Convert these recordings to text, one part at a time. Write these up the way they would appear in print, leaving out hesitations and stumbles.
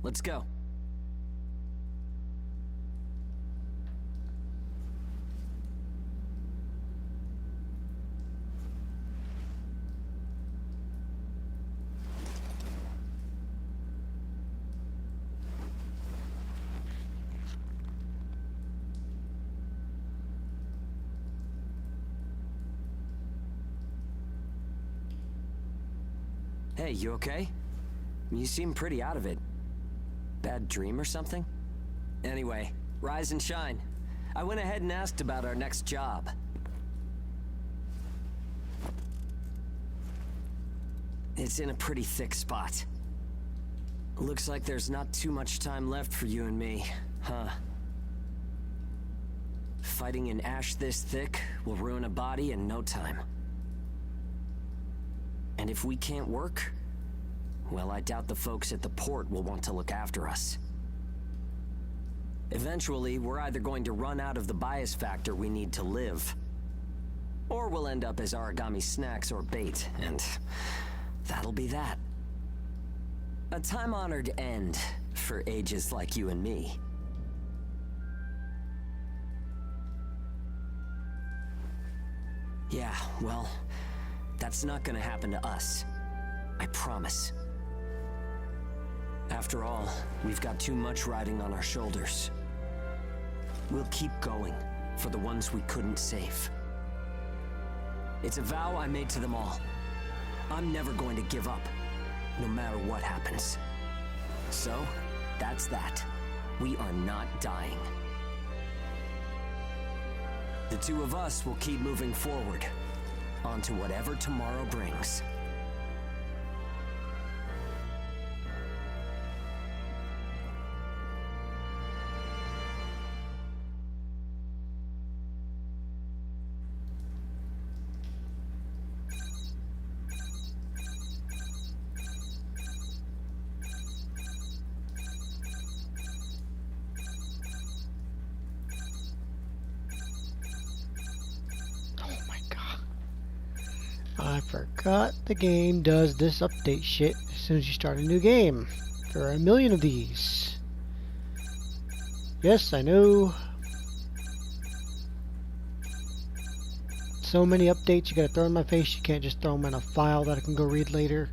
Let's go. Hey, you okay? You seem pretty out of it. Bad dream or something? Anyway, rise and shine. I went ahead and asked about our next job. It's in a pretty thick spot. Looks like there's not too much time left for you and me, huh? Fighting an ash this thick will ruin a body in no time. And if we can't work, well, I doubt the folks at the port will want to look after us. Eventually, we're either going to run out of the bias factor we need to live, or we'll end up as origami snacks or bait, and that'll be that. A time-honored end for ages like you and me. Yeah, well, that's not gonna happen to us. I promise. After all, we've got too much riding on our shoulders. We'll keep going for the ones we couldn't save. It's a vow I made to them all. I'm never going to give up, no matter what happens. So, that's that. We are not dying. The two of us will keep moving forward, on to whatever tomorrow brings. I forgot the game does this update shit as soon as you start a new game. There are a million of these. Yes, I know. So many updates you gotta throw in my face, you can't just throw them in a file that I can go read later.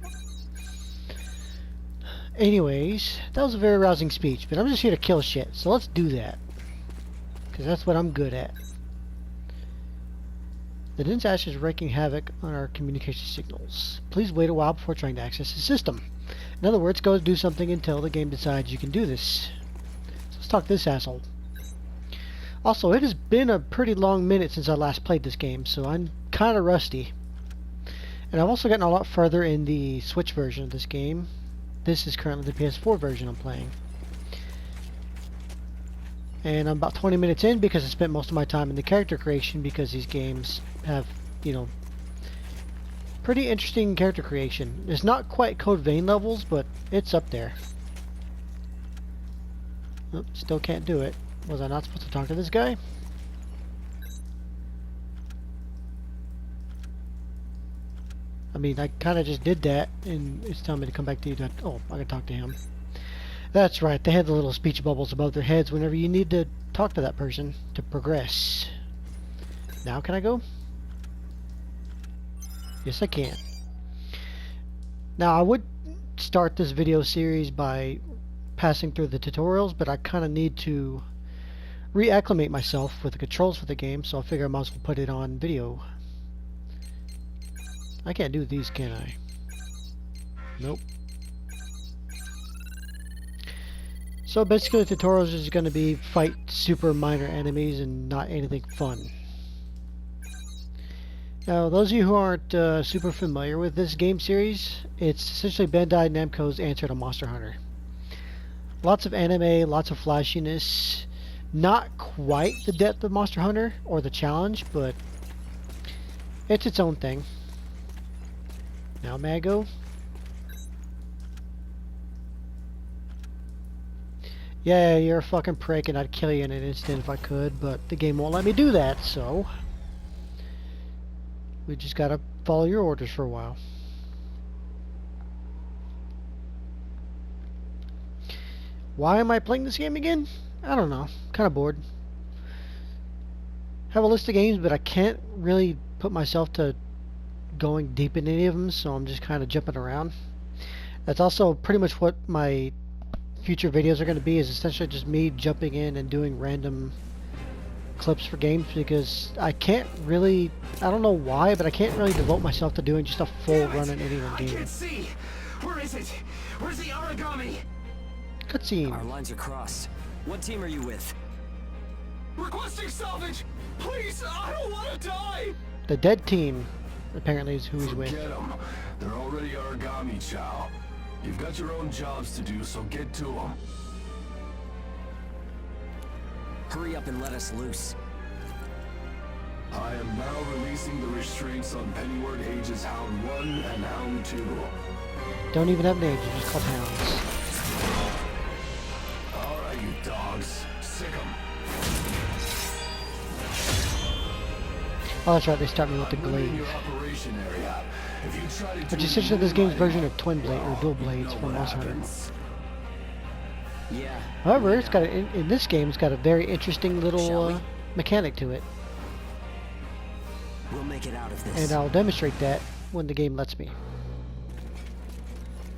Anyways, that was a very rousing speech, but I'm just here to kill shit, so let's do that. Because that's what I'm good at. The dense ash is wreaking havoc on our communication signals. Please wait a while before trying to access the system. In other words, go do something until the game decides you can do this. So let's talk to this asshole. Also, it has been a pretty long minute since I last played this game, so I'm kind of rusty. And I've also gotten a lot further in the Switch version of this game. This is currently the PS4 version I'm playing. And I'm about 20 minutes in because I spent most of my time in the character creation, because these games have, you know, pretty interesting character creation. It's not quite Code Vein levels, but it's up there. Oh, still can't do it. Was I not supposed to talk to this guy? I mean, I kind of just did that, and it's telling me to come back to you. Oh, I can talk to him. That's right, they have the little speech bubbles above their heads whenever you need to talk to that person to progress. Now can I go? Yes, I can. Now, I would start this video series by passing through the tutorials, but I kind of need to reacclimate myself with the controls for the game, so I figure I might as well put it on video. I can't do these, can I? Nope. So basically the tutorials is going to be fight super minor enemies and not anything fun. Now those of you who aren't super familiar with this game series, it's essentially Bandai Namco's answer to Monster Hunter. Lots of anime, lots of flashiness, not quite the depth of Monster Hunter or the challenge, but it's its own thing. Now may I go? Yeah, you're a fucking prick and I'd kill you in an instant if I could, but the game won't let me do that, so we just gotta follow your orders for a while. Why am I playing this game again? I don't know. Kind of bored. Have a list of games, but I can't really put myself to going deep in any of them, so I'm just kind of jumping around. That's also pretty much what my future videos are going to be, is essentially just me jumping in and doing random clips for games, because I can't really, I don't know why, but I can't really devote myself to doing just a full run in any one game. I can't see. Where is it? Where's the origami? Cutscene. Our lines are crossed. What team are you with? Requesting salvage. Please, I don't want to die. The dead team, apparently, is who he's with. Forget them. They're already origami, Chow. You've got your own jobs to do, so get to them. Hurry up and let us loose. I am now releasing the restraints on Pennyward Ages Hound 1 and Hound 2. Don't even have names, you're just called hounds. Alright, you dogs. Sick 'em. Oh, that's right, they start me with the Moving glaive. your operation area. If you try to Which do is essentially this game's my version of twin blade, or dual blades know from what Monster Hunter. happens. Yeah. However, it's got in this game, it's got a very interesting Shall little we? mechanic to it, We'll make it out of this. and I'll demonstrate that when the game lets me.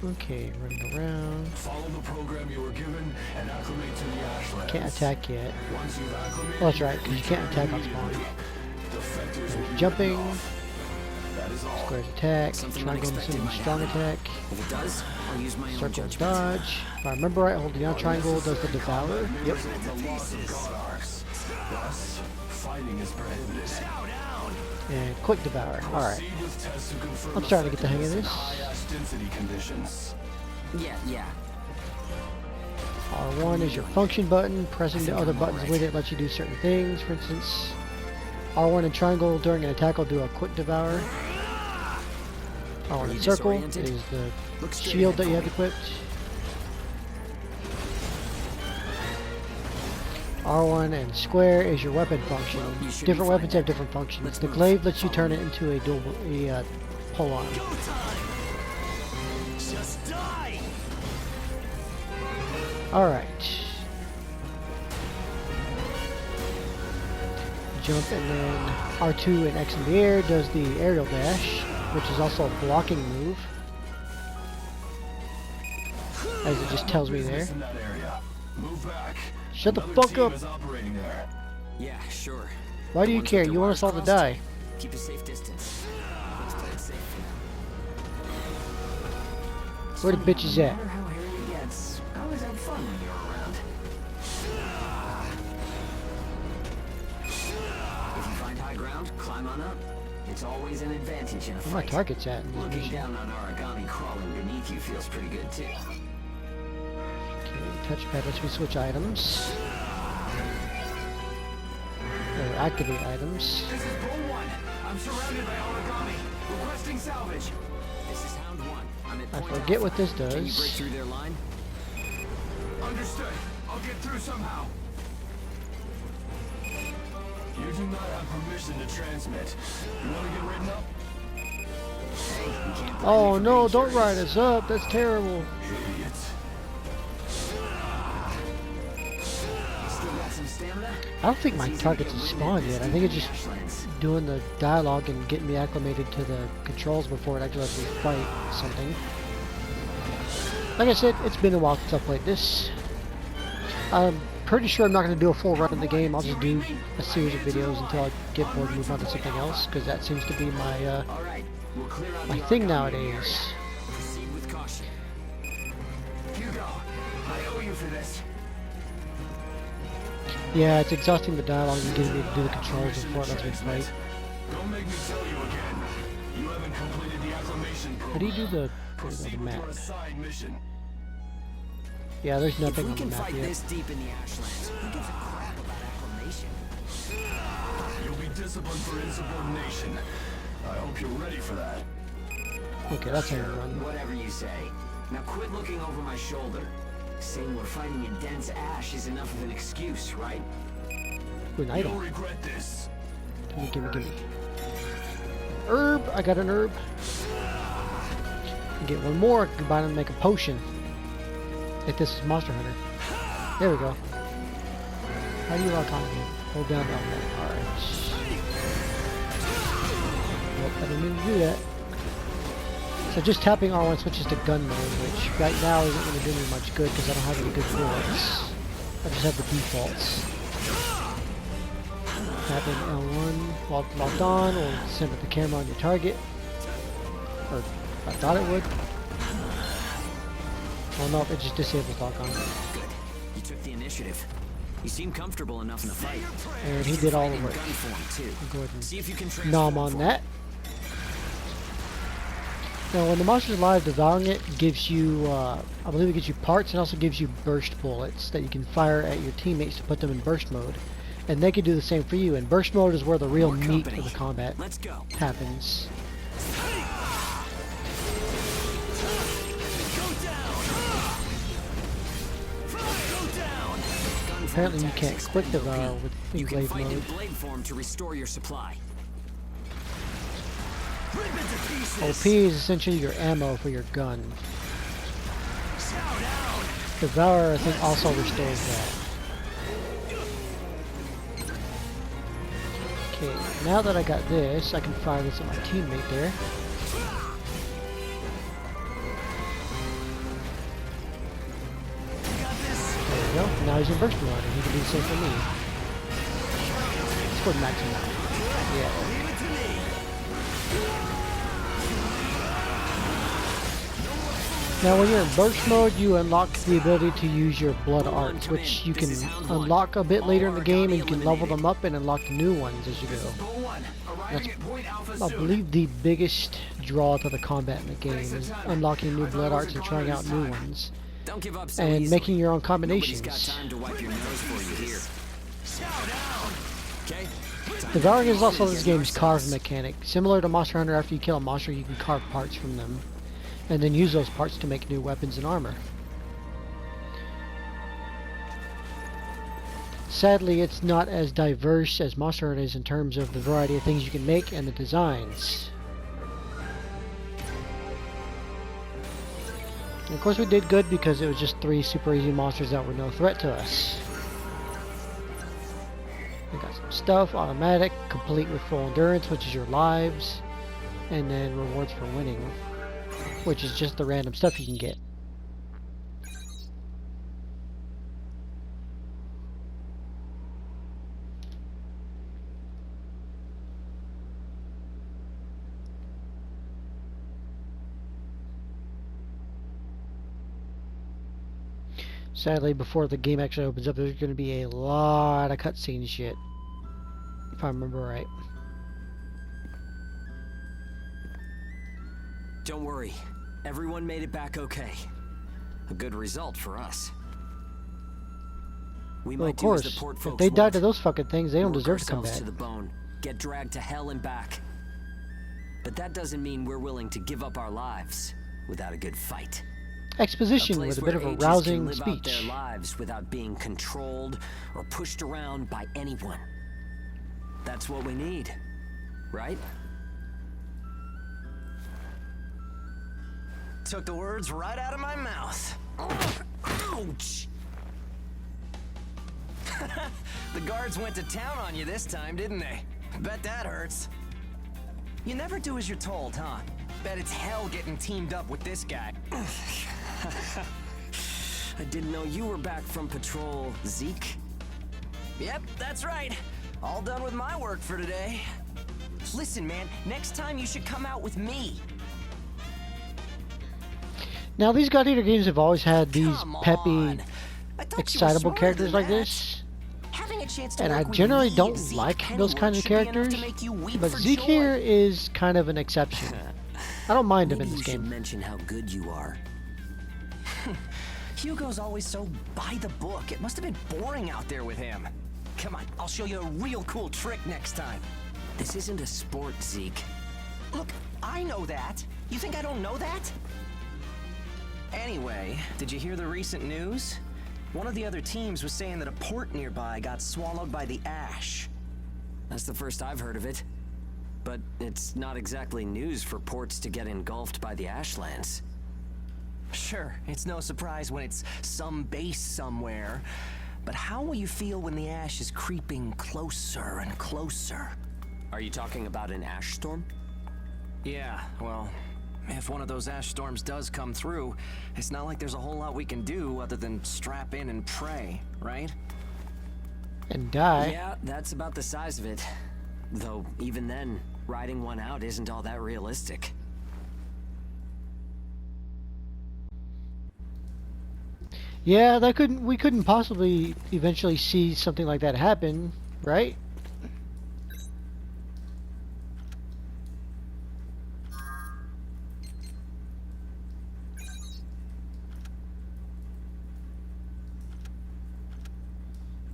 Okay, running around. Follow the program you were given and acclimate to the Ashlands. Can't attack yet. Once you've acclimated, Oh, that's right, because you can't attack on spawn. defectors will be Jumping, written off. That is all. squares attack, Something triangle unexpected and might strong happen. attack, If it does, I'll use my own circle judgment. dodge. If I remember right, holding down triangle does the devour. Yep. There's the loss of God arcs. Thus, fighting is prohibited. And quick devour. Alright. Proceed with tests to confirm I'm starting to get the hang of effectiveness this. in high ash density conditions. Yeah. R1 is your function button. Pressing the other buttons with it lets you do certain things. For instance, R1 and triangle during an attack will do a quick devour. R1 you and circle disoriented? is the Look straight shield ahead that you for have me. equipped. R1 and square is your weapon function. You should Different be weapons fine have different functions. Let's The move. glaive lets you Follow turn me. it into a dual pull-on. Just die! Alright. Jump, and then R2 and X in the air does the aerial dash, which is also a blocking move, as it just tells me there. Business in that area. Move back. Shut the Another fuck team up! is operating there. Yeah, sure. Why do you Ones care? with the You want wires us all to crossed? die. Keep a safe distance. Let's play it safe for now. Where the bitches at? No matter how hairy it gets, I always have fun when you're around. If you find high ground, climb on up. It's always an advantage in a Where my fight. target's at in this Looking mission? down on origami crawling beneath you feels pretty good too. Okay, touchpad lets me switch items. Or activate items. This is Bull 1. I'm surrounded by origami. Requesting salvage. This is Hound 1. I'm at I point forget Alpha. what this Can you break does. through their line? Understood. I'll get through somehow. You do not have permission to transmit. You want to get written up? Hey, you can't blame Oh me for no, being don't curious. write us up. That's terrible. Idiots. Still got some stamina? I don't think my It's easy to target's get spawned winded yet. I this think deep it's in the just Ashlands. doing the dialogue and getting me acclimated to the controls before it actually lets me fight something. Like I said, it's been a while since I played this. I'm pretty sure I'm not going to do a full run of the game. I'll just do a series of videos until I get bored and move on to something else, because that seems to be my All right, we'll clear out my the thing origami nowadays. area. Proceed with caution. Hugo, I owe you for this. Yeah, it's exhausting the dialogue and getting me to do the controls before it lets me fight. Don't make me tell you again. You haven't completed the acclimation program. How do you do the Proceed with map? your assigned mission. Yeah, there's If nothing we on the can map fight yet. this deep in the Ashlands, who gives a crap about acclimation? You'll be disciplined for insubordination. I hope you're ready for that. Okay, that's how you run. Whatever you say. Now quit looking over my shoulder. Saying we're fighting in dense ash is enough of an excuse, right? Ooh, an You'll item. regret this. Gimme. Herb! I got an herb. Can get one more, combine them and make a potion. Like this is Monster Hunter. There we go. How do you lock on again? Hold down L1. Alright. Nope, I didn't mean to do that. So just tapping R1 switches to gun mode, which right now isn't going to do me much good because I don't have any good bullets. I just have the defaults. Tapping L1 while locked on will center the camera on your target. Or I thought it would. Oh no, it just disables lock on. Good. You took the initiative. You seem comfortable enough in a fight. And he did all the work. Gun form, too. I'll go ahead See if you can and nom on that. Now, when the monster's alive, devouring it gives you, I believe it gives you parts and also gives you burst bullets that you can fire at your teammates to put them in burst mode. And they can do the same for you. And burst mode is where the real meat of the combat happens. Apparently you can't quick devour with in blade mode. In blade form to restore your supply. OP is essentially your ammo for your gun. Devour, I think, also restores that. Okay, now that I got this, I can fire this at my teammate there. There we go. Now he's in burst mode, and he can do the same for me. Let's go max him out. Yeah. Now when you're in burst mode, you unlock the ability to use your blood arts, which you can unlock a bit later in the game, and you can level them up and unlock new ones as you go. That's, I believe, the biggest draw to the combat in the game, is unlocking new blood arts and trying out new ones. And making your own combinations. Devouring is also this game's carve mechanic. Similar to Monster Hunter, after you kill a monster, you can carve parts from them. And then use those parts to make new weapons and armor. Sadly, it's not as diverse as Monster Hunter is in terms of the variety of things you can make and the designs. And of course we did good because it was just 3 super easy monsters that were no threat to us. We got some stuff, automatic, complete with full endurance, which is your lives, and then rewards for winning, which is just the random stuff you can get. Sadly, before the game actually opens up, there's going to be a lot of cutscene shit, if I remember right. Don't worry. Everyone made it back okay. A good result for us. We Well, might of do as course, the port if folks they died want. to those fucking things, they don't Work deserve to come ourselves back. to the bone. Get dragged to hell and back. But that doesn't mean we're willing to give up our lives without a good fight. Exposition with a bit of a ages rousing can live out speech. their lives without being controlled or pushed around by anyone. That's what we need, right? Took the words right out of my mouth. Ouch! The guards went to town on you this time, didn't they? Bet that hurts. You never do as you're told, huh? Bet it's hell getting teamed up with this guy. I didn't know you were back from patrol, Zeke. Yep, that's right. All done with my work for today. Listen, man, next time you should come out with me. Now, these God Eater games have always had these Come peppy, on. I thought you were excitable smarter characters than like that. this. Having a chance to And I work with generally me don't and Zeke like Pennyworth those kinds of should be enough to characters, make you weep but for Zeke joy. here is kind of an exception. I don't mind him in Maybe this you should game. mention how good you are. Hugo's always so by the book. It must have been boring out there with him. Come on, I'll show you a real cool trick next time. This isn't a sport, Zeke. Look, I know that. You think I don't know that? Anyway, did you hear the recent news? One of the other teams was saying that a port nearby got swallowed by the ash. That's the first I've heard of it. But it's not exactly news for ports to get engulfed by the ashlands. Sure, it's no surprise when it's some base somewhere. But how will you feel when the ash is creeping closer and closer? Are you talking about an ash storm? Yeah, well, if one of those ash storms does come through, it's not like there's a whole lot we can do other than strap in and pray, right? And die. Yeah, that's about the size of it. Though, even then, riding one out isn't all that realistic. Yeah, we couldn't possibly eventually see something like that happen, right?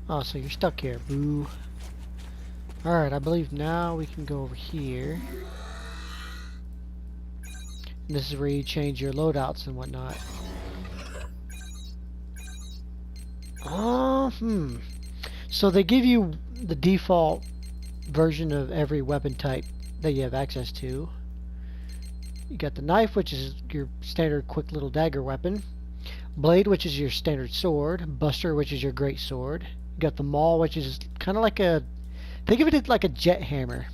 Oh, so you're stuck here, boo. Alright, I believe now we can go over here. And this is where you change your loadouts and whatnot. So they give you the default version of every weapon type that you have access to. You got the knife, which is your standard quick little dagger weapon. Blade, which is your standard sword. Buster, which is your great sword. You got the maul, which is kind of like a... think of it like a jet hammer.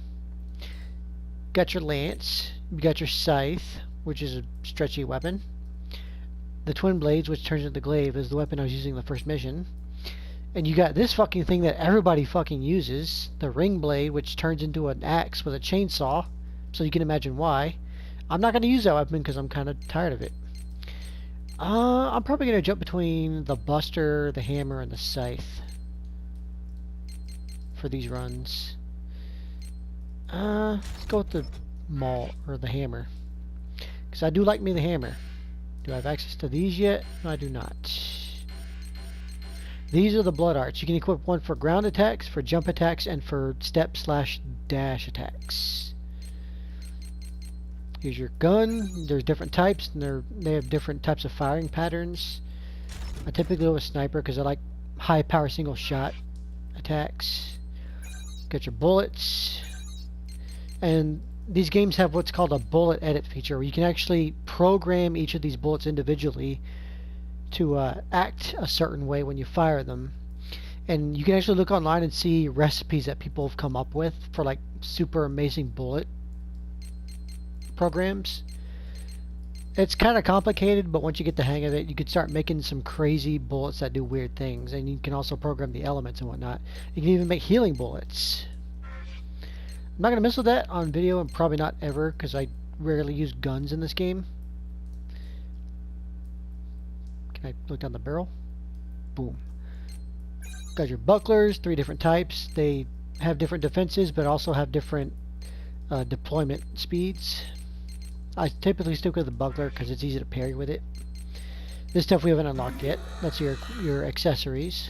Got your lance. You got your scythe, which is a stretchy weapon. The twin blades, which turns into the glaive, is the weapon I was using in the first mission. And you got this fucking thing that everybody fucking uses. The ring blade, which turns into an axe with a chainsaw. So you can imagine why. I'm not going to use that weapon because I'm kind of tired of it. I'm probably going to jump between the buster, the hammer, and the scythe for these runs. Let's go with the maul, or the hammer. Because I do like me the hammer. Do I have access to these yet? No, I do not. These are the blood arts. You can equip one for ground attacks, for jump attacks, and for step/dash attacks. Here's your gun. There's different types, and they have different types of firing patterns. I typically go with sniper because I like high power single shot attacks. Got your bullets. And these games have what's called a bullet edit feature, where you can actually program each of these bullets individually to act a certain way when you fire them. And you can actually look online and see recipes that people have come up with for like super amazing bullet programs. It's kind of complicated, but once you get the hang of it, you can start making some crazy bullets that do weird things. And you can also program the elements and whatnot. You can even make healing bullets. I'm not going to mess with that on video, and probably not ever, because I rarely use guns in this game. Can I look down the barrel? Boom. Got your bucklers, 3 different types. They have different defenses, but also have different deployment speeds. I typically stick with the buckler because it's easy to parry with it. This stuff we haven't unlocked yet. That's your accessories.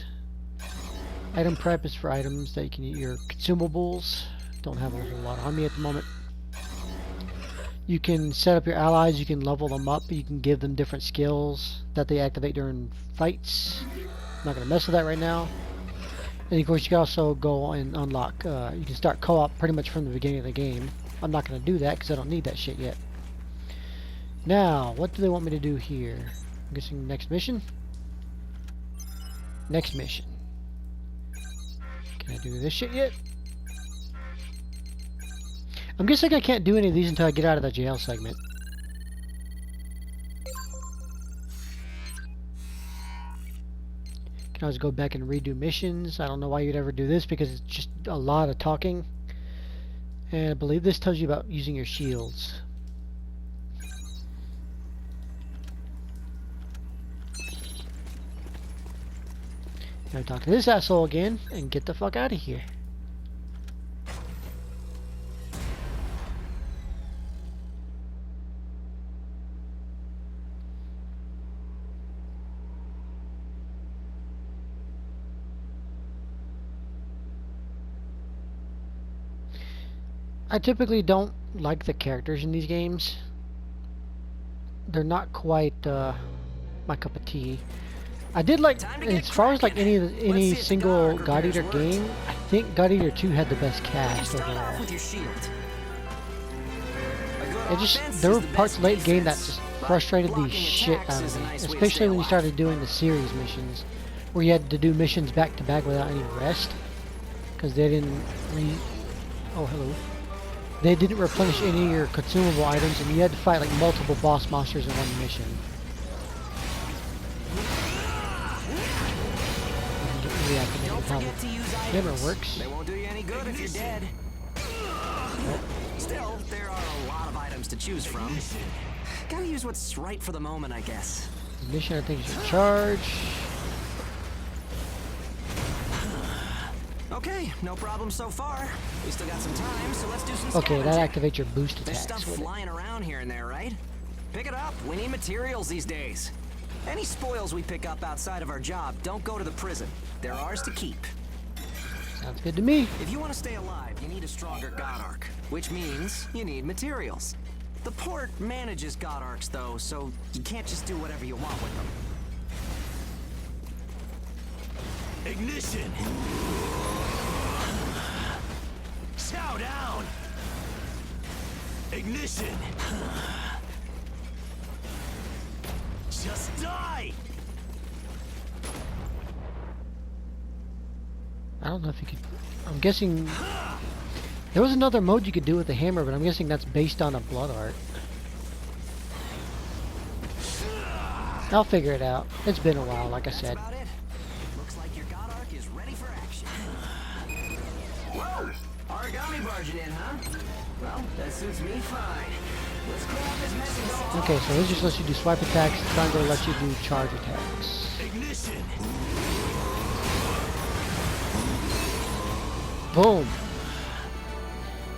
Item prep is for items that you can eat. Your consumables. Don't have a whole lot on me at the moment. You can set up your allies, you can level them up, you can give them different skills that they activate during fights. I'm not going to mess with that right now. And of course you can also go and unlock, you can start co-op pretty much from the beginning of the game. I'm not going to do that because I don't need that shit yet. Now, what do they want me to do here? I'm guessing next mission? Next mission. Can I do this shit yet? I'm guessing I can't do any of these until I get out of the jail segment. Can always go back and redo missions. I don't know why you'd ever do this because it's just a lot of talking. And I believe this tells you about using your shields. Now talk to this asshole again and get the fuck out of here. I typically don't like the characters in these games. They're not quite my cup of tea. I did like, as far as like any single God Eater game, I think God Eater 2 had the best cast overall. It just, there were parts late game that just frustrated the shit out of me, especially when you started doing the series missions, where you had to do missions back to back without any rest, because they didn't they didn't replenish any of your consumable items, and you had to fight like multiple boss monsters in one mission. Don't forget to use Never items. works. They won't do you any good if you're dead. Still, there are a lot of items to choose from. Gotta use what's right for the moment, I guess. Mission, I think, is in charge. Okay, no problem so far. We still got some time, so let's do some Okay, scavenging. that activates your boost There's attacks stuff with it. flying around here and there, right? Pick it up. We need materials these days. Any spoils we pick up outside of our job don't go to the prison. They're ours to keep. Sounds good to me. If you want to stay alive, you need a stronger God Arc, which means you need materials. The port manages God Arcs, though, so you can't just do whatever you want with them. Ignition! Chow down! Ignition! Just die! I don't know if you could... I'm guessing... There was another mode you could do with the hammer, but I'm guessing that's based on a blood art. I'll figure it out. It's been a while, like I said. That's about it. Looks like your God Arc is ready for action. Whoa! Origami barging in, huh? Well, that suits me fine. Let's clean up this mess and go. Okay, so this just lets you do swipe attacks. Triangle lets you do charge attacks. Ignition! Boom!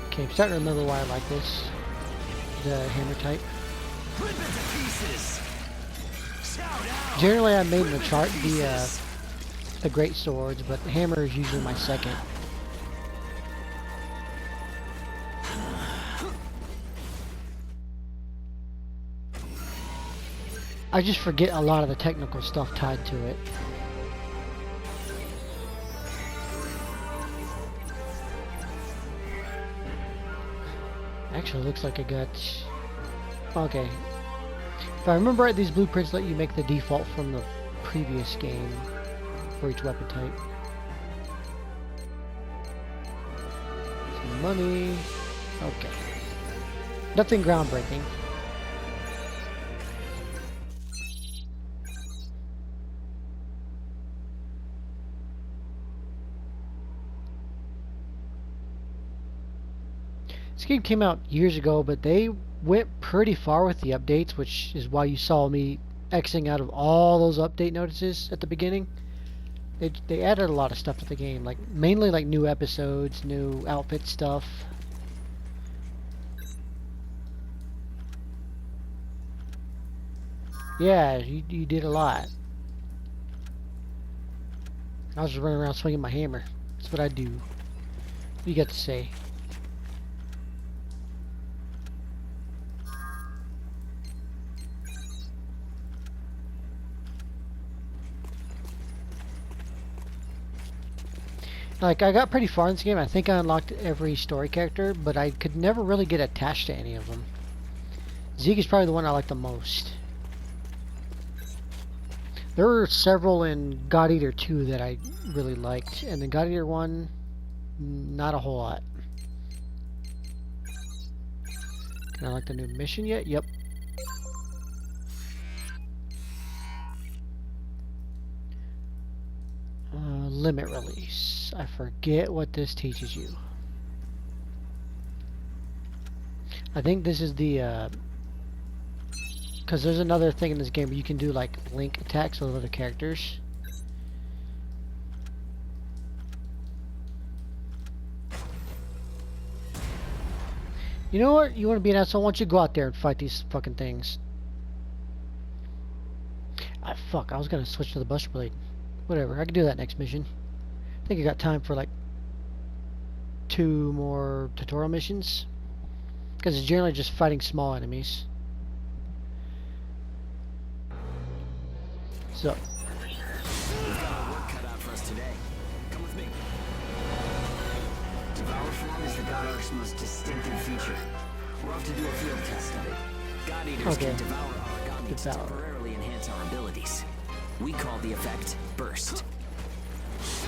Okay, I'm starting to remember why I like this. The hammer type. Rip it to pieces! Chow down! Generally, I made the great swords, but the hammer is usually my second. I just forget a lot of the technical stuff tied to it. Actually, looks like I got... Okay. If I remember right, these blueprints let you make the default from the previous game for each weapon type. Some money. Okay. Nothing groundbreaking. This game came out years ago, but they went pretty far with the updates, which is why you saw me Xing out of all those update notices at the beginning. They added a lot of stuff to the game, like mainly like new episodes, new outfit stuff. Yeah, you did a lot. I was just running around swinging my hammer. That's what I do. What do you got to say? Like, I got pretty far in this game. I think I unlocked every story character, but I could never really get attached to any of them. Zeke is probably the one I like the most. There were several in God Eater 2 that I really liked, and the God Eater 1, not a whole lot. Can I like the new mission yet? Yep. Limit release. I forget what this teaches you. I think this is the because there's another thing in this game where you can do like link attacks with other characters. You know what? You want to be an asshole? Why don't you go out there and fight these fucking things? Ah, fuck. I was gonna switch to the Buster Blade. Whatever, I can do that next mission. I think I got time for like 2 more tutorial missions. Because it's generally just fighting small enemies. So. We've got our work cut out for us today. Come with me. Devour form is the God Arc's most distinctive feature. We'll have to do a field test of it. God Eaters Okay. can devour our only to Devour. temporarily enhance our abilities. We call the effect Burst. If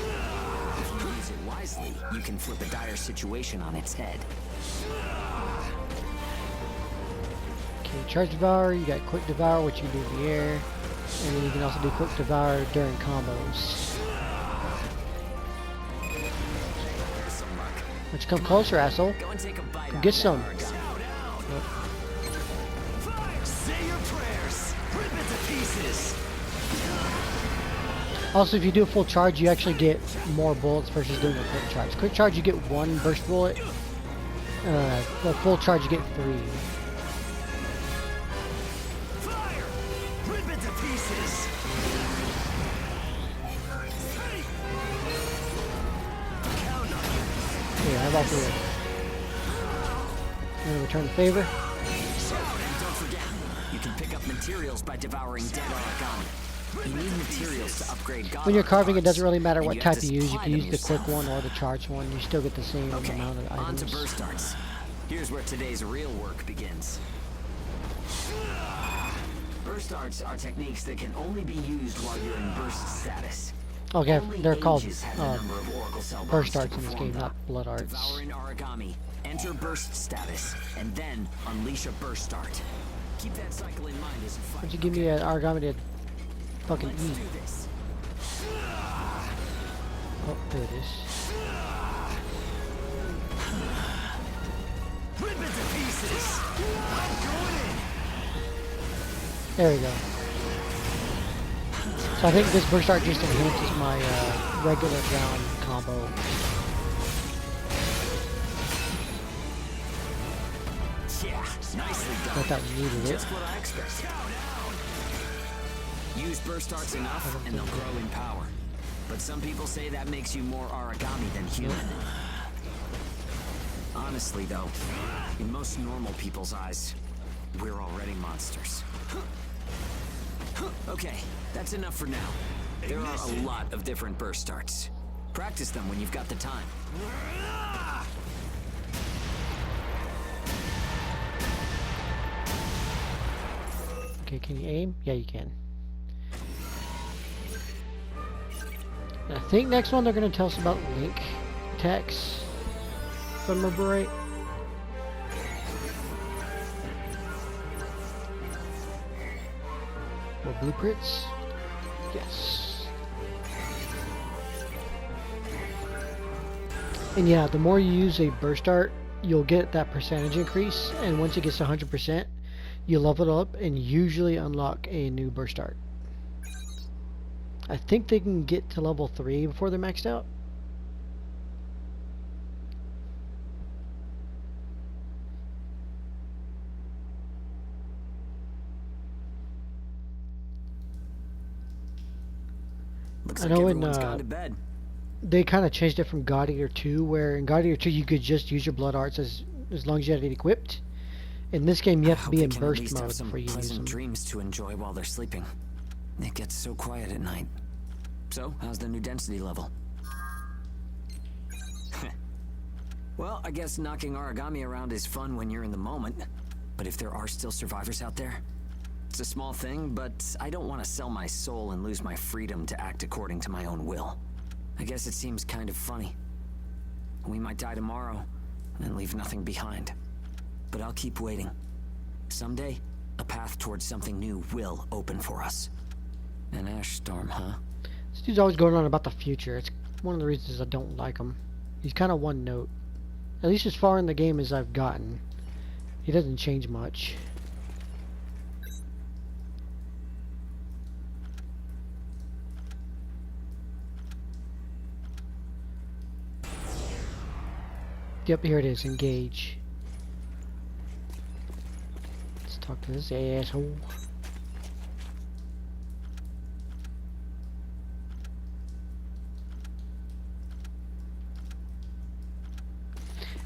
you use it wisely, you can flip a dire situation on its head. Okay, Charge Devour, you got Quick Devour, which you can do in the air. And then you can also do Quick Devour during combos. Here's some luck. Why you come closer, asshole? Go and take a bite out Get of some. that origami. Yep. Fire! Say your prayers! Rip it to pieces! Also, if you do a full charge, you actually get more bullets versus doing a quick charge. Quick charge, you get 1 burst bullet. The full charge, you get 3. Fire! Rip it to pieces! Hey! Count on you! Yeah, how about 3? I'm gonna return the favor. And don't forget, you can pick up materials by devouring dead origami. You need materials to upgrade God When you're carving, it artifacts, doesn't really matter and what you have type to you use. You supply can them use the quick yourself. one or the charged one. You still get the same Okay, amount of on to items. burst arts. Here's where today's real work begins. Burst arts are techniques that can only be used while you're in burst status. Okay, Only they're called ages have the number of oracle cell burst bonds to arts in this perform game, them. not blood arts. Devour an origami, enter burst status, and then unleash a burst art. Keep that cycle in mind as you fight. Why'd you give me an origami to fucking Let's eat? do this. Oh, there it is. Rip it to pieces! I'm going in! There we go. So I think this burst art just enhances my regular round combo. Yeah, nicely done. Thought that needed it. Just what I expected. Use burst arts enough, and they'll grow in power. But some people say that makes you more origami than human. Honestly, though, in most normal people's eyes, we're already monsters. Okay, that's enough for now. There are a lot of different burst arts. Practice them when you've got the time. Okay, can you aim? Yeah, you can. And I think next one they're going to tell us about link attacks, if I remember right. More blueprints? Yes. And yeah, the more you use a burst art, you'll get that percentage increase, and once it gets to 100%, you level it up and usually unlock a new burst art. I think they can get to level 3 before they're maxed out. Looks I like know in, everyone's gone to bed. They kind of changed it from God Eater 2, where in God Eater 2 you could just use your blood arts as long as you had it equipped. In this game you have to Hope be they in can at burst least have mode some before you use pleasant them. dreams to enjoy while they're sleeping. It gets so quiet at night. So, how's the new density level? Well, I guess knocking origami around is fun when you're in the moment. But if there are still survivors out there, it's a small thing, but I don't want to sell my soul and lose my freedom to act according to my own will. I guess it seems kind of funny. We might die tomorrow and leave nothing behind. But I'll keep waiting. Someday, a path towards something new will open for us. An ash storm, huh? This dude's always going on about the future. It's one of the reasons I don't like him. He's kind of one note. At least as far in the game as I've gotten. He doesn't change much. Yep, here it is. Engage. Let's talk to this asshole.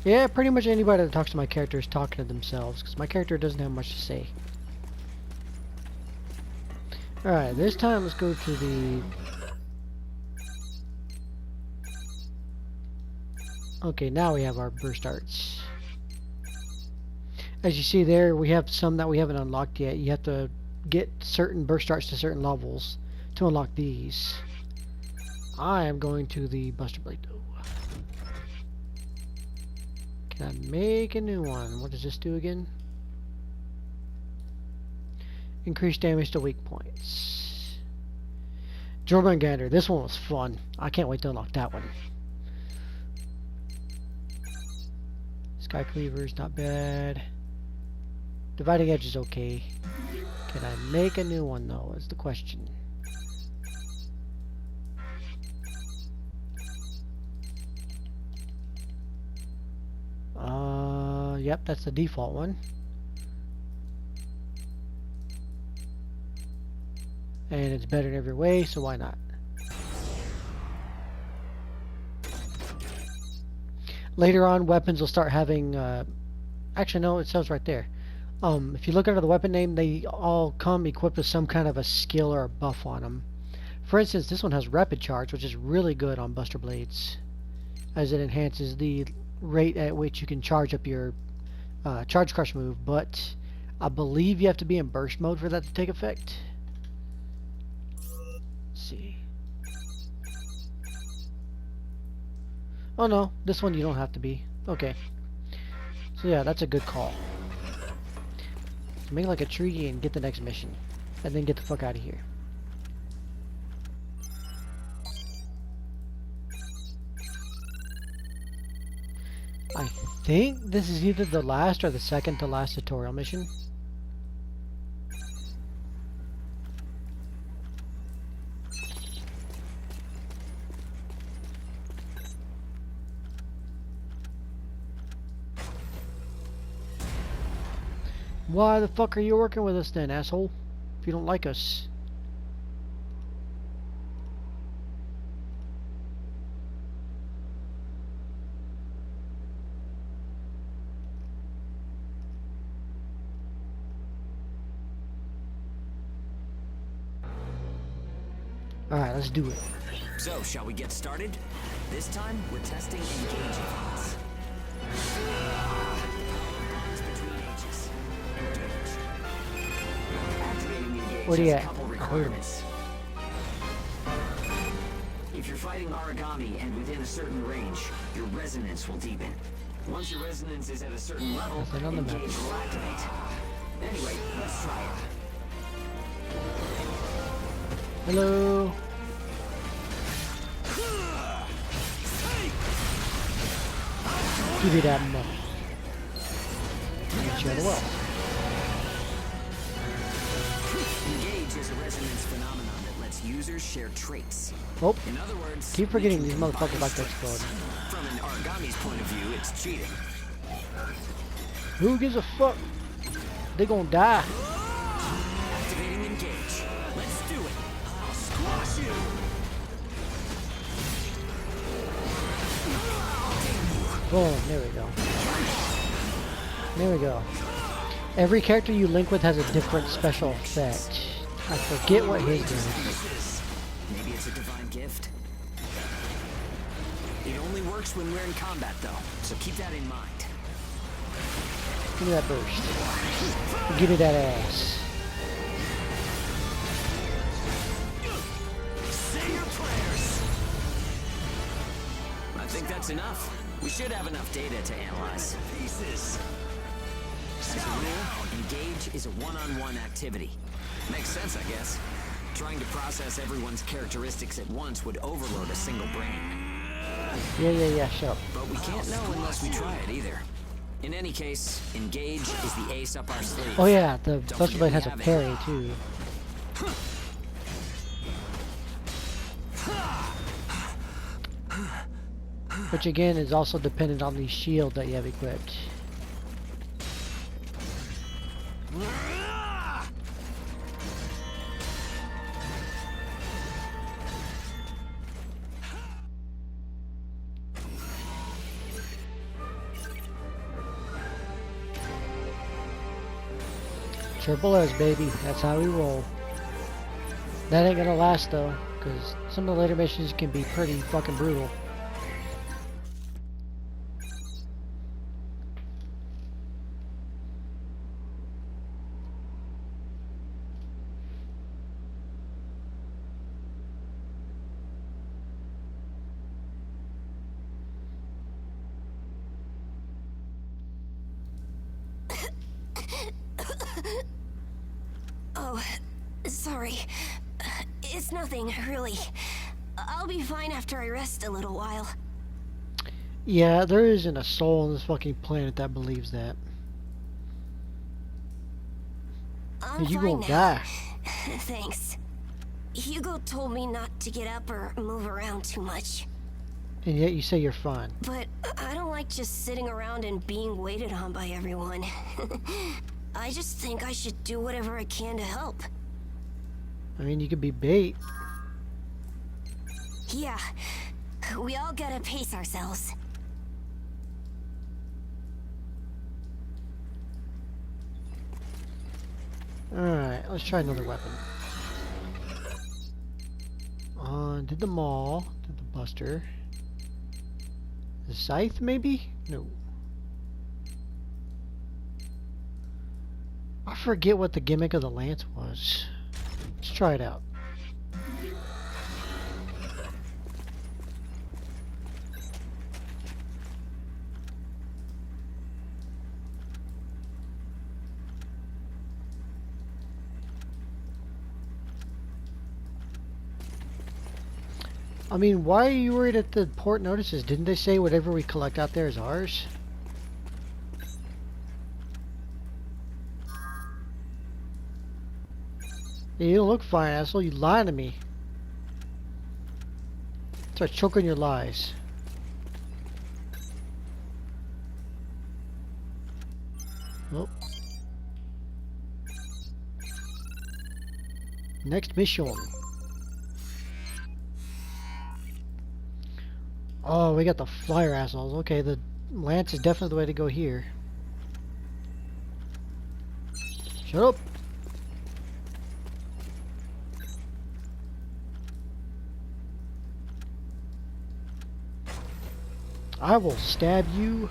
Yeah, pretty much anybody that talks to my character is talking to themselves, because my character doesn't have much to say. Alright, this time let's go to the... Okay, now we have our burst arts. As you see there, we have some that we haven't unlocked yet. You have to get certain burst darts to certain levels to unlock these. I am going to the Buster Blade though. Can I make a new one? What does this do again? Increase damage to weak points. Jormungandr. This one was fun. I can't wait to unlock that one. Sky Cleaver's not bad. Dividing Edge is okay. Can I make a new one though, is the question. Yep, that's the default one. And it's better in every way, so why not? Later on, weapons will start having, actually no, it says right there. If you look under the weapon name, they all come equipped with some kind of a skill or a buff on them. For instance, this one has Rapid Charge, which is really good on Buster Blades, as it enhances the rate at which you can charge up your Charge Crush move, but I believe you have to be in burst mode for that to take effect. Let's see. Oh no, this one you don't have to be. Okay. So yeah, that's a good call. So make like a tree and get the next mission. And then get the fuck out of here. I think this is either the last or the second to last tutorial mission. Why the fuck are you working with us then, asshole? If you don't like us. Alright, let's do it. So, shall we get started? This time, we're testing engage effects. Between ages. Activating engage Where are you has a at? couple I heard him. requirements. If you're fighting origami and within a certain range, your resonance will deepen. Once your resonance is at a certain level, Nothing on the map. engage will activate. Anyway, let's try it. Hello. Give you that money. And share the wealth. Engage is a resonance phenomenon that lets users share traits. Oh, In other words, keep forgetting we these can motherfuckers combine like to strengths. explode. From an origami's point of view, it's cheating. Who gives a fuck? They gonna die. Activating engage. Let's do it. I'll squash you. Boom, there we go. There we go. Every character you link with has a different special effect. I forget what his is. Maybe it's a divine gift. It only works when we're in combat, though, so keep that in mind. Give me that burst. Give me that ass. Say your prayers. I think that's enough. We should have enough data to analyze. Pieces. As a rule, engage is a one-on-one activity. Makes sense, I guess. Trying to process everyone's characteristics at once would overload a single brain. Yeah, shut up. But we can't know unless we try it either. In any case, engage is the ace up our sleeve. Oh yeah, the Don't Buster forget Blade we has a have it. parry too. Which again is also dependent on the shield that you have equipped. Triple S, baby. That's how we roll. That ain't gonna last though, because some of the later missions can be pretty fucking brutal. Oh, sorry. It's nothing, really. I'll be fine after I rest a little while. Yeah, there isn't a soul on this fucking planet that believes that. I'm You fine gonna now. die. Thanks. Hugo told me not to get up or move around too much. And yet you say you're fine. But I don't like just sitting around and being waited on by everyone. I just think I should do whatever I can to help. I mean, you could be bait. Yeah, we all gotta pace ourselves. Alright, let's try another weapon. Did the maul, did the buster. The scythe, maybe? No. I forget what the gimmick of the lance was. Let's try it out. I mean, why are you worried at the port notices? Didn't they say whatever we collect out there is ours? You don't look fine, asshole. You lying to me. Start choking your lies. Oh. Next mission. Oh, we got the flyer assholes. Okay, the lance is definitely the way to go here. Shut up. I will stab you.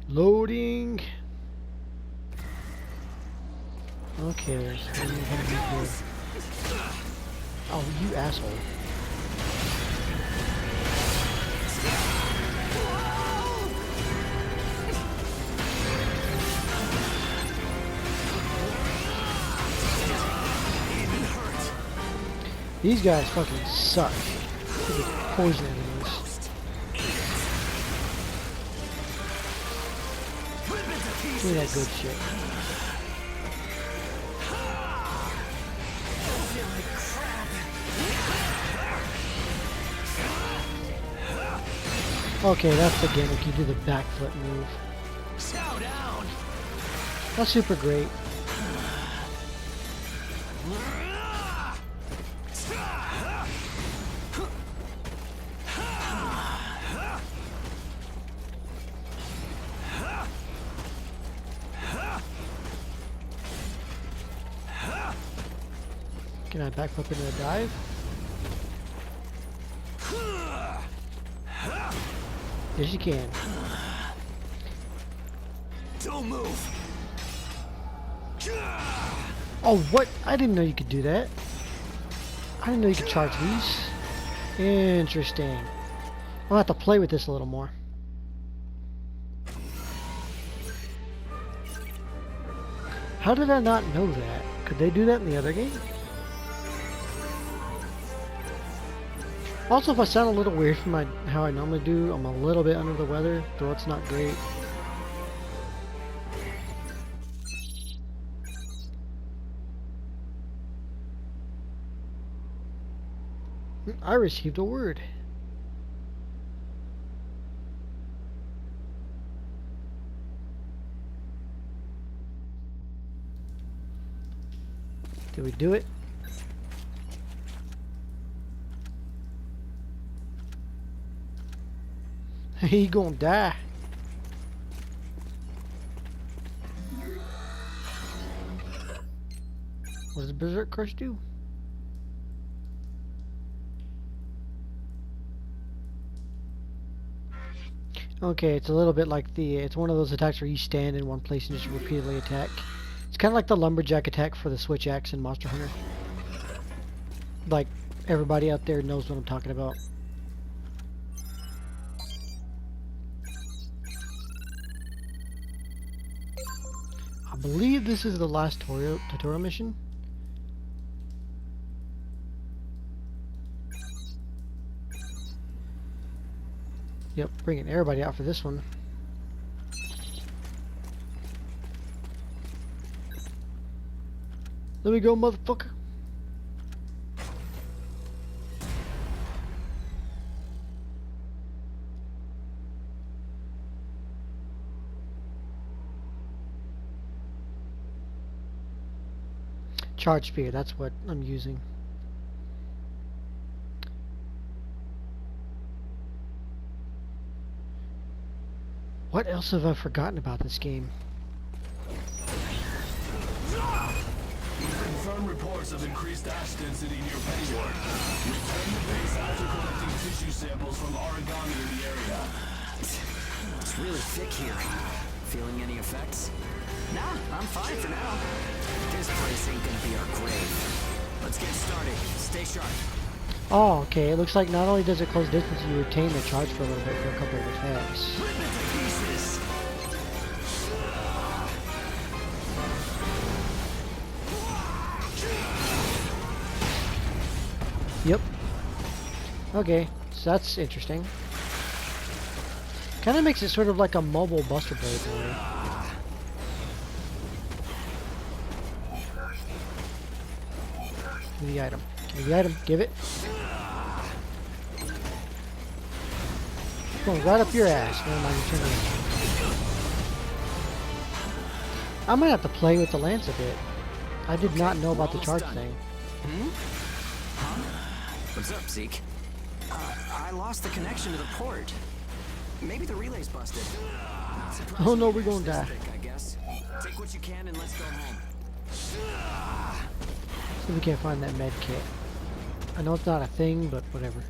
Loading. Okay, so we're gonna be good. Oh, you asshole. These guys fucking suck. They're poison enemies. Give me that good shit. Okay, that's the gimmick. You do the backflip move. That's super great. Can I backflip into a dive? Yes, you can. Don't move. Oh, what? I didn't know you could do that. I didn't know you could charge these. Interesting. I'll have to play with this a little more. How did I not know that? Could they do that in the other game? Also, if I sound a little weird from how I normally do, I'm a little bit under the weather, though it's not great. I received a word. Did we do it? He gonna die. What does Berserk Crush do? Okay, it's a little bit like it's one of those attacks where you stand in one place and just repeatedly attack. It's kind of like the lumberjack attack for the switch axe in Monster Hunter. Like, everybody out there knows what I'm talking about. I believe this is the last tutorial mission. Yep, bringing everybody out for this one. Let me go, motherfucker. Charge spear, that's what I'm using. What else have I forgotten about this game? Confirmed reports of increased ash density near Pennyworth. Return to base after collecting tissue samples from origami in the area. It's really thick here. Feeling any effects? Nah, I'm fine for now. This place ain't gonna be our grave. Let's get started. Stay sharp. Oh, okay. It looks like not only does it close distance, you retain the charge for a little bit for a couple of attacks. Rip it to pieces. Yep. Okay, so that's interesting. Kind of makes it sort of like a mobile Buster Blade in a way. Give me the item. Give me the item. Give it. Going right up your ass. Never mind, you turn around. I might have to play with the lance a bit. I did not know about the charge thing. What's up, Zeke? I lost the connection to the port. Maybe the relay's busted. Oh no, we're gonna die. I guess. Take what you can and let's go home. See if we can't find that med kit. I know it's not a thing, but whatever.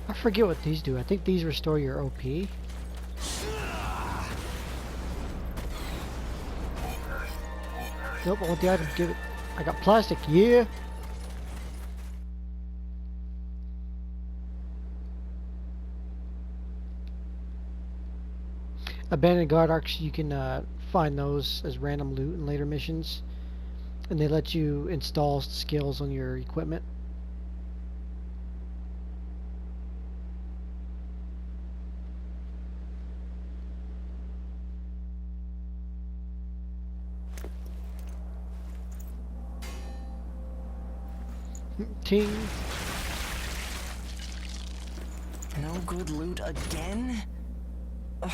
I forget what these do. I think these restore your OP. Nope, I want the item. Give it. I got plastic. Yeah. Abandoned guard arcs, you can find those as random loot in later missions, and they let you install skills on your equipment. Ting. No good loot again? Ugh,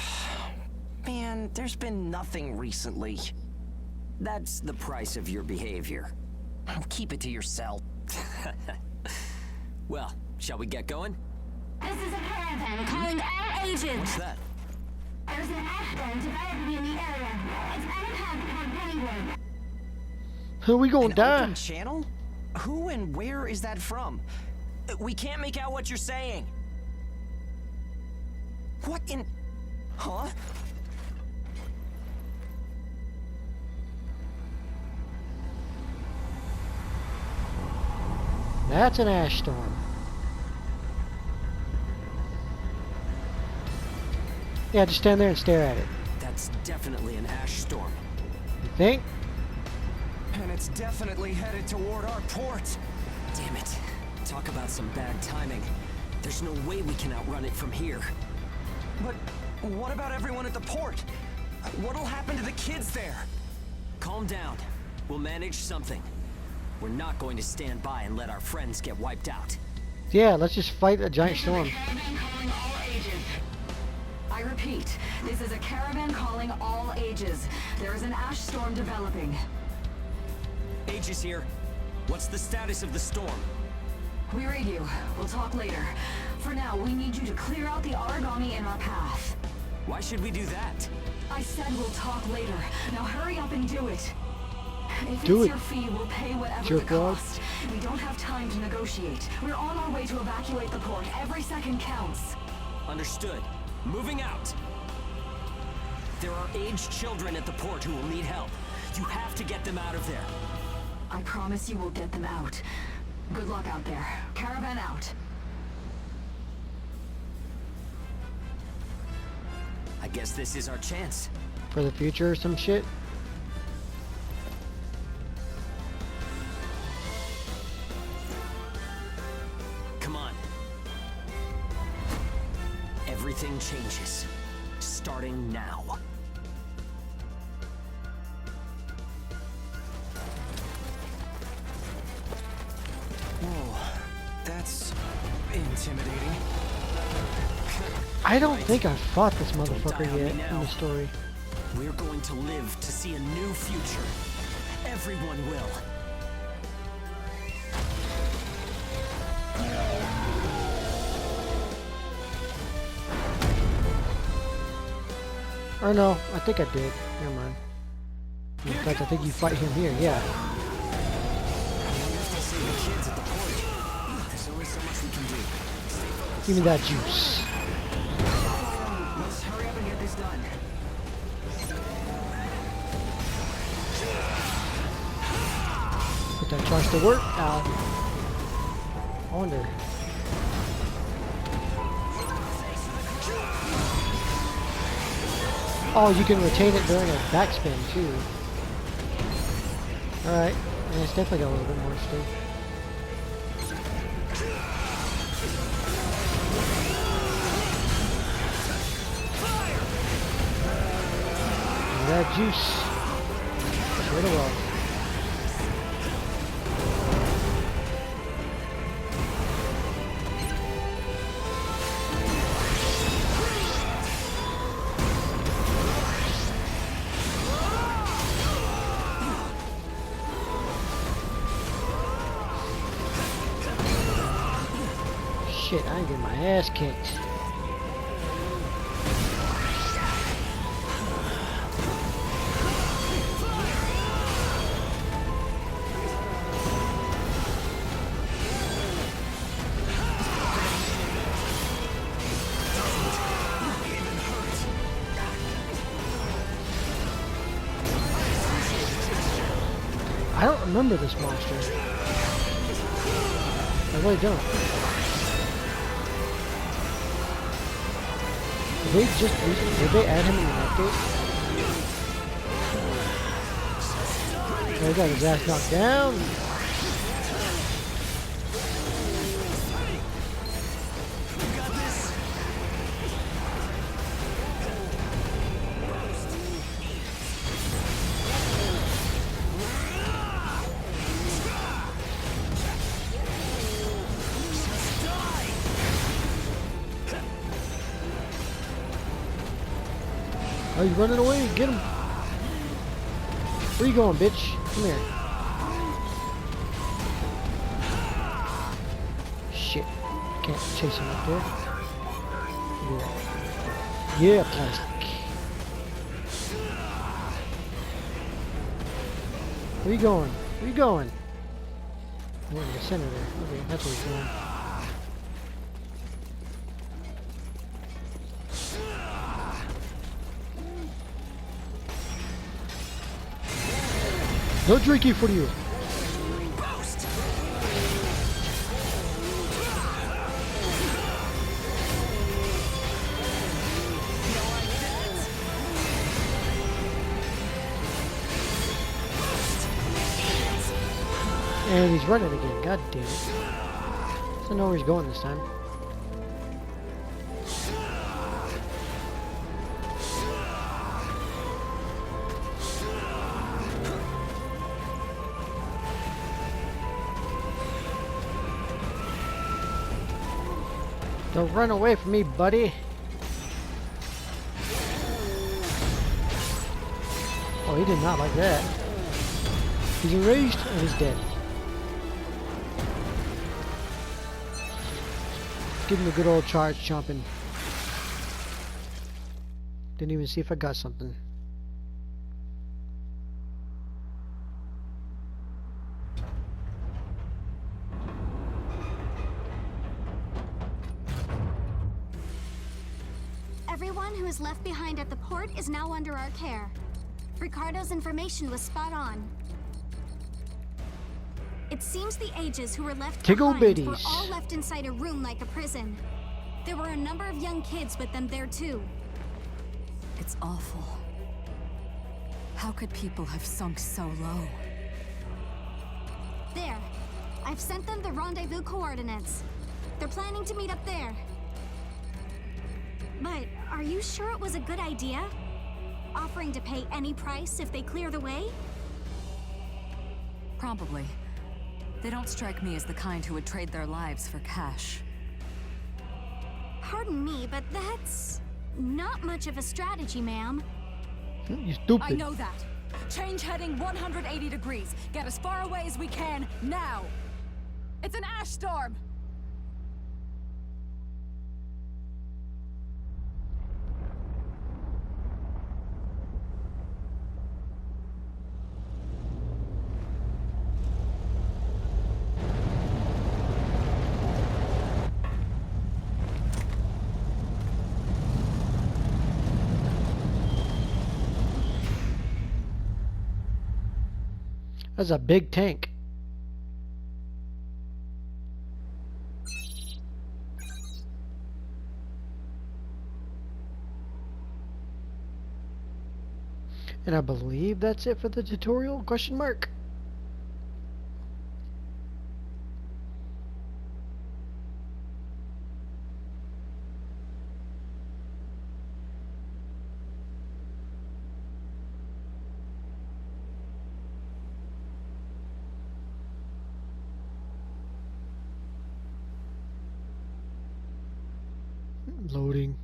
man, there's been nothing recently. That's the price of your behavior. Keep it to yourself. Well, shall we get going? This is a caravan calling all agents. What's that? There's an ash storm developing in the area. It's unattacked on Pennyworth. Who we gonna An die? open channel? Who and where is that from? We can't make out what you're saying. What in... Huh? That's an ash storm. Yeah, just stand there and stare at it. That's definitely an ash storm. You think? And it's definitely headed toward our port. Damn it. Talk about some bad timing. There's no way we can outrun it from here. But what about everyone at the port? What'll happen to the kids there? Calm down. We'll manage something. We're not going to stand by and let our friends get wiped out. Yeah, let's just fight a giant storm. Caravan calling all ages. I repeat, this is a caravan calling all ages. There is an ash storm developing. Age is here. What's the status of the storm? We read you. We'll talk later. For now, we need you to clear out the origami in our path. Why should we do that? I said we'll talk later. Now hurry up and do it. If Do it's it. your fee, we'll pay whatever the Jerkwad. cost. We don't have time to negotiate. We're on our way to evacuate the port. Every second counts. Understood. Moving out. There are aged children at the port who will need help. You have to get them out of there. I promise you we'll get them out. Good luck out there. Caravan out. I guess this is our chance. For the future or some shit. Come on. Everything changes. Starting now. Whoa, that's intimidating. I don't think I've fought this die motherfucker on me yet in now. the story. We're going to live to see a new future. Everyone will. Or no, I think I did. Never mind. In fact, I think you fight him here, yeah. Still saving kids at the port. There's only so much we can do. Give me that juice. Let's hurry up and get this done. Put that charge to work. Ow. I wonder. Oh, you can retain it during a backspin too. Alright. And it's definitely got a little bit more interesting. That juice. Sure to well. Shit, I ain't getting my ass kicked. I don't remember this monster. I really don't. Did they add him in the update? Oh, he got his ass knocked down. Oh, he's running away. Get him. Where you going, bitch? Come here. Shit. Can't chase him up there. Do that. Yeah, plastic. Where you going? Where you going? Oh, in the center there. Okay, that's where he's going. No drinky for you. And he's running again. God damn it. So I know where he's going this time. Don't run away from me, buddy. Oh, he did not like that. He's enraged and he's dead. Give him a good old charge chomping. Didn't even see if I got something. was left behind at the port is now under our care. Ricardo's information was spot on. It seems the ages who were left Tickle behind were bitties. all left inside a room like a prison. There were a number of young kids with them there too. It's awful. How could people have sunk so low? There. I've sent them the rendezvous coordinates. They're planning to meet up there. But are you sure it was a good idea? Offering to pay any price if they clear the way? Probably. They don't strike me as the kind who would trade their lives for cash. Pardon me, but that's not much of a strategy, ma'am. You stupid. I know that. Change heading 180 degrees. Get as far away as we can, now! It's an ash storm! That's a big tank. And I believe that's it for the tutorial? Question mark. Loading.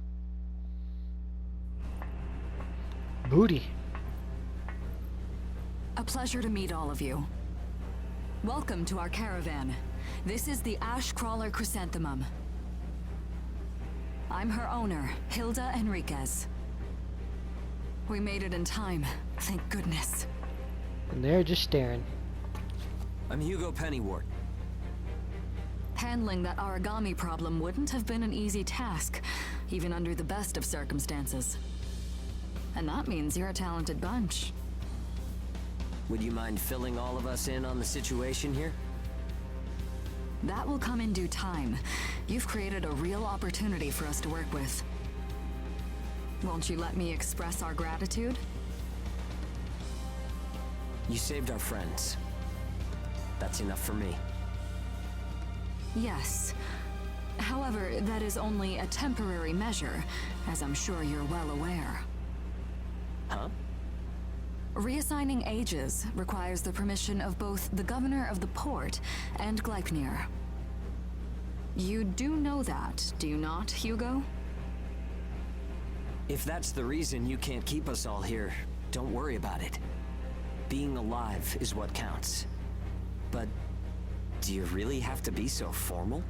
Booty. A pleasure to meet all of you. Welcome to our caravan. This is the Ash Crawler Chrysanthemum. I'm her owner, Hilda Enriquez. We made it in time, thank goodness. And they're just staring. I'm Hugo Pennywort. Handling that origami problem wouldn't have been an easy task, even under the best of circumstances. And that means you're a talented bunch. Would you mind filling all of us in on the situation here? That will come in due time. You've created a real opportunity for us to work with. Won't you let me express our gratitude? You saved our friends. That's enough for me. Yes. However, that is only a temporary measure, as I'm sure you're well aware. Huh? Reassigning ages requires the permission of both the governor of the port and Gleipnir. You do know that, do you not, Hugo? If that's the reason you can't keep us all here, don't worry about it. Being alive is what counts. But do you really have to be so formal?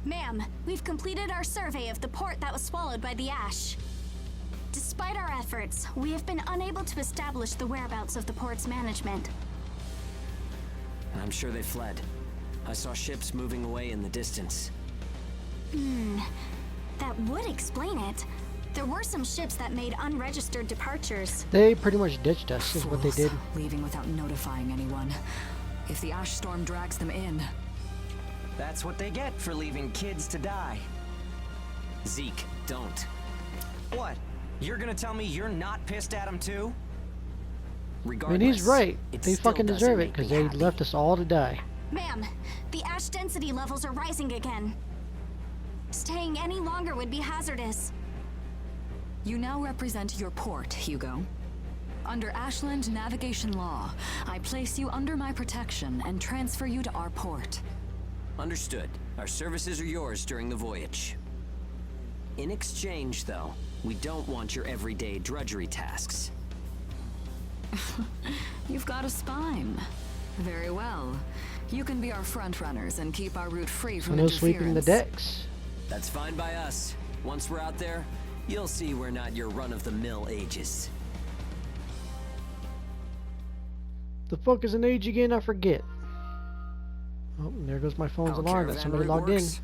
Ma'am, we've completed our survey of the port that was swallowed by the ash. Despite our efforts, we have been unable to establish the whereabouts of the port's management. I'm sure they fled. I saw ships moving away in the distance. That would explain it. There were some ships that made unregistered departures. They pretty much ditched us, is what they Fools, did. leaving without notifying anyone. If the ash storm drags them in, That's what they get for leaving kids to die. Zeke, don't. What? You're gonna tell me you're not pissed at them too? I Regardless, mean, he's right. it They still fucking doesn't deserve it, make because me they happy. left us all to die. Ma'am, the ash density levels are rising again. Staying any longer would be hazardous. you now represent your port, Hugo. Under Ashland navigation law, I place you under my protection and transfer you to our port. Understood. Our services are yours during the voyage. In exchange, though, we don't want your everyday drudgery tasks. You've got a spine. Very well. You can be our front runners and keep our route free from No interference. sweeping the decks. That's fine by us. Once we're out there, you'll see we're not your run-of-the-mill ages. The fuck is an age again? I forget. Oh, and there goes my phone's How alarm that caravan somebody route logged in. works?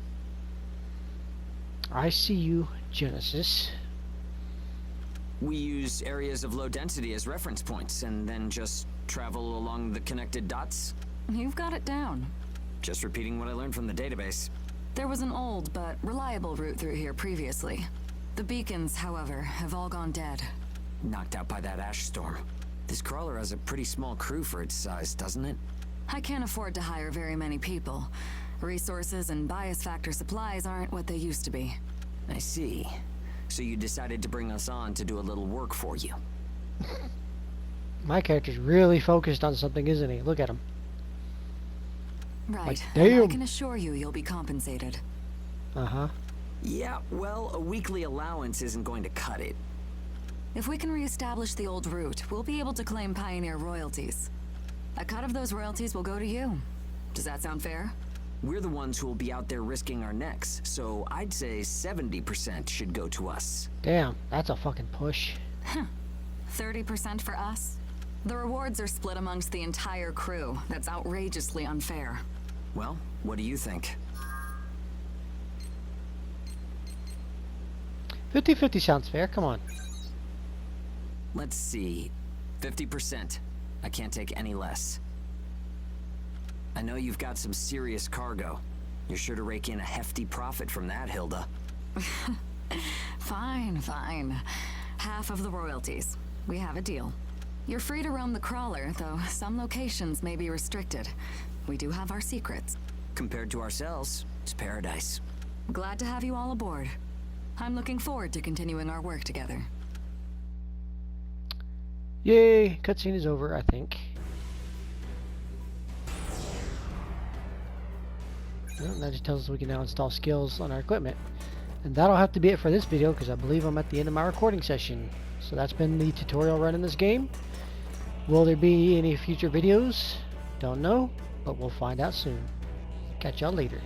I see you, Genesis. We use areas of low density as reference points, and then just travel along the connected dots? You've got it down. Just repeating what I learned from the database. There was an old but reliable route through here previously. The beacons, however, have all gone dead. Knocked out by that ash storm. This crawler has a pretty small crew for its size, doesn't it? I can't afford to hire very many people. Resources and bias factor supplies aren't what they used to be. I see. So you decided to bring us on to do a little work for you. My character's really focused on something, isn't he? Look at him. Right. Like, And I damn. can assure you you'll be compensated. Uh-huh. Yeah, well, a weekly allowance isn't going to cut it. If we can reestablish the old route, we'll be able to claim Pioneer royalties. A cut of those royalties will go to you. Does that sound fair? We're the ones who will be out there risking our necks, so I'd say 70% should go to us. Damn, that's a fucking push. 30% for us? The rewards are split amongst the entire crew. That's outrageously unfair. Well, what do you think? 50-50 sounds fair, come on. Let's see. 50%. I can't take any less. I know you've got some serious cargo. You're sure to rake in a hefty profit from that, Hilda. Fine, fine. Half of the royalties. We have a deal. You're free to roam the crawler, though some locations may be restricted. We do have our secrets. Compared to ourselves, it's paradise. Glad to have you all aboard. I'm looking forward to continuing our work together. Yay, cutscene is over, I think. Well, that just tells us we can now install skills on our equipment. And that'll have to be it for this video, because I believe I'm at the end of my recording session. So that's been the tutorial run in this game. Will there be any future videos? Don't know, but we'll find out soon. Catch y'all later.